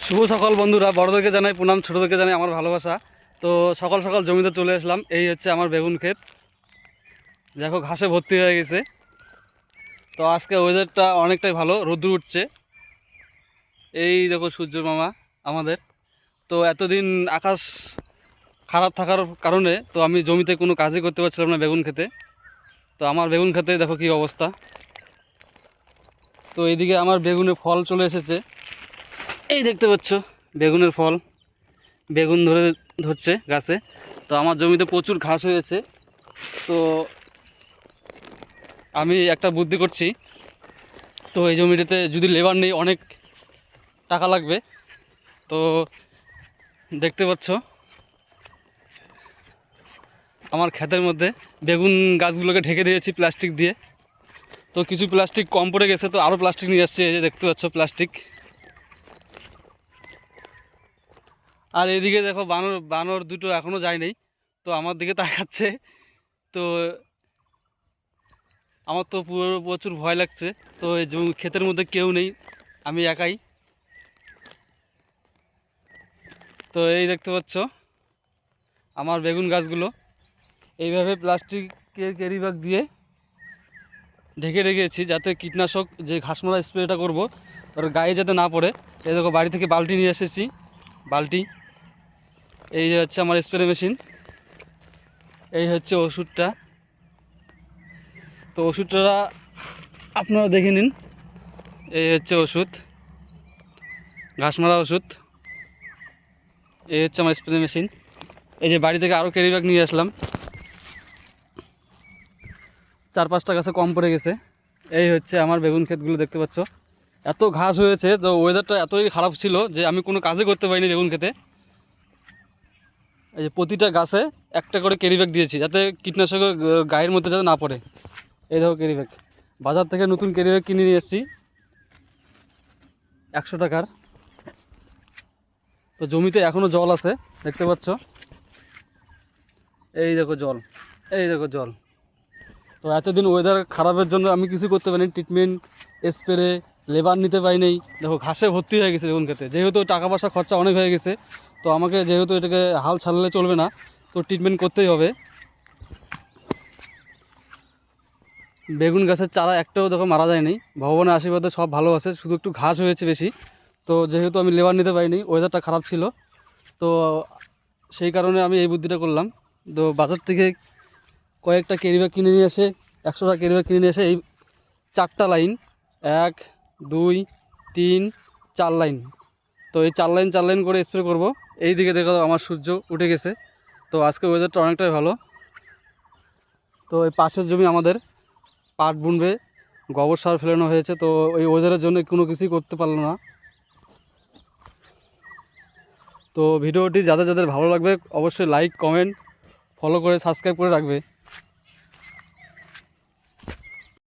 শুভ সকাল বন্ধুরা, বড়দেরকে জানাই প্রণাম, ছোটোদেরকে জানাই আমার ভালোবাসা। তো সকাল সকাল জমিতে চলে আসলাম। এই হচ্ছে আমার বেগুন ক্ষেত, দেখো ঘাসে ভর্তি হয়ে গেছে। তো আজকে ওয়েদারটা অনেকটাই ভালো, রোদ্দুর উঠছে। এই দেখো সূর্য মামা আমাদের। তো এতদিন আকাশ খারাপ থাকার কারণে তো আমি জমিতে কোনো কাজই করতে পারছিলাম না বেগুন খেতে। তো আমার বেগুন খেতে দেখো কী অবস্থা। তো এইদিকে আমার বেগুনে ফল চলে এসেছে, এই দেখতে পাচ্ছ বেগুনের ফল, বেগুন ধরছে গাছে। তো আমার জমিতে প্রচুর ঘাস হয়েছে। তো আমি একটা বুদ্ধি করছি, তো এই জমিটাতে যদি লেবার নেই অনেক টাকা লাগবে। তো দেখতে পাচ্ছ আমার ক্ষেতের মধ্যে বেগুন গাছগুলোকে ঢেকে দিয়েছি প্লাস্টিক দিয়ে। তো কিছু প্লাস্টিক কম পড়ে গেছে, তো আরও প্লাস্টিক নিয়ে আসছে, এই যে দেখতে পাচ্ছ প্লাস্টিক। আর এইদিকে দেখো বানর বানর দুটো এখনও যায় নাই, তো আমার দিকে তাকাচ্ছে। তো আমার তো পুরো প্রচুর ভয় লাগছে। তো এই ক্ষেতের মধ্যে কেউ নেই, আমি একাই। তো এই দেখতে পাচ্ছ আমার বেগুন গাছগুলো এইভাবে প্লাস্টিকের ক্যারি ব্যাগ দিয়ে ঢেকে রেখেছি, যাতে কীটনাশক যে ঘাস মারা স্প্রেটা করব ওর গায়ে যাতে না পড়ে। এই দেখো বাড়ি থেকে বালতি নিয়ে এসেছি, বালতি। এই যে হচ্ছে আমার স্প্রে মেশিন, এই হচ্ছে ওষুধটা। তো ওষুধটা আপনারা দেখে নিন, এই হচ্ছে ওষুধ, ঘাস মারা ওষুধ। এই হচ্ছে আমার স্প্রে মেশিন। এই যে বাড়ি থেকে আরও ক্যারি ব্যাগ নিয়ে আসলাম, 4-5টা গাছে কম পড়ে গেছে। এই হচ্ছে আমার বেগুন ক্ষেতগুলো দেখতে পাচ্ছ, এত ঘাস হয়েছে। তো ওয়েদারটা এতই খারাপ ছিল যে আমি কোনো কাজে করতে পারিনি বেগুন খেতে। এই যে প্রতিটা গাছে একটা করে ক্যারি ব্যাগ দিয়েছি, যাতে কীটনাশকের গায়ের মধ্যে যাতে না পড়ে। এই দেখো ক্যারি ব্যাগ, বাজার থেকে নতুন ক্যারি ব্যাগ কিনে নিয়ে এসেছি 100 টাকার। তো জমিতে এখনও জল আছে দেখতে পাচ্ছ, এই দেখো জল, এই দেখো জল। তো এতদিন ওয়েদার খারাপের জন্য আমি কিছু করতে পারিনি, ট্রিটমেন্ট স্প্রে লেবার নিতে পারিনি। দেখো ঘাসে ভর্তি হয়ে গেছে বেগুন খেতে, যেহেতু টাকা পয়সা খরচা অনেক হয়ে গেছে। তো আমাকে যেহেতু এটাকে হাল ছাড়লে চলবে না, তো ট্রিটমেন্ট করতেই হবে। বেগুন গাছের চারা একটাও দেখো মারা যায়নি, ভগবানের আশীর্বাদে সব ভালো আছে, শুধু একটু ঘাস হয়েছে বেশি। তো যেহেতু আমি লেবার নিতে পারিনি, ওয়েদারটা খারাপ ছিল, তো সেই কারণে আমি এই বুদ্ধিটা করলাম। তো বাজার থেকে কয়েকটা ক্যারি ব্যাগ কিনে নিয়ে এসে, 100 টাকা ক্যারি ব্যাগ কিনে নিয়ে এসে এই 4টা লাইন, 1 2 3 4 লাইন, তো এই 4 লাইন করে স্প্রে করব। এই দিকে দেখো আমার সূর্য উঠে গেছে। তো আজকে ওয়েদারটা অনেকটাই ভালো। তো এই পাশের জমি আমাদের পাট বুনবে, গোবর সার ফেলানো হয়েছে। তো এই ওয়েদারের জন্য কোনো কিছুই করতে পারলো না। তো ভিডিওটি যাদের যাদের ভালো লাগবে অবশ্যই লাইক কমেন্ট ফলো করে সাবস্ক্রাইব করে রাখবে।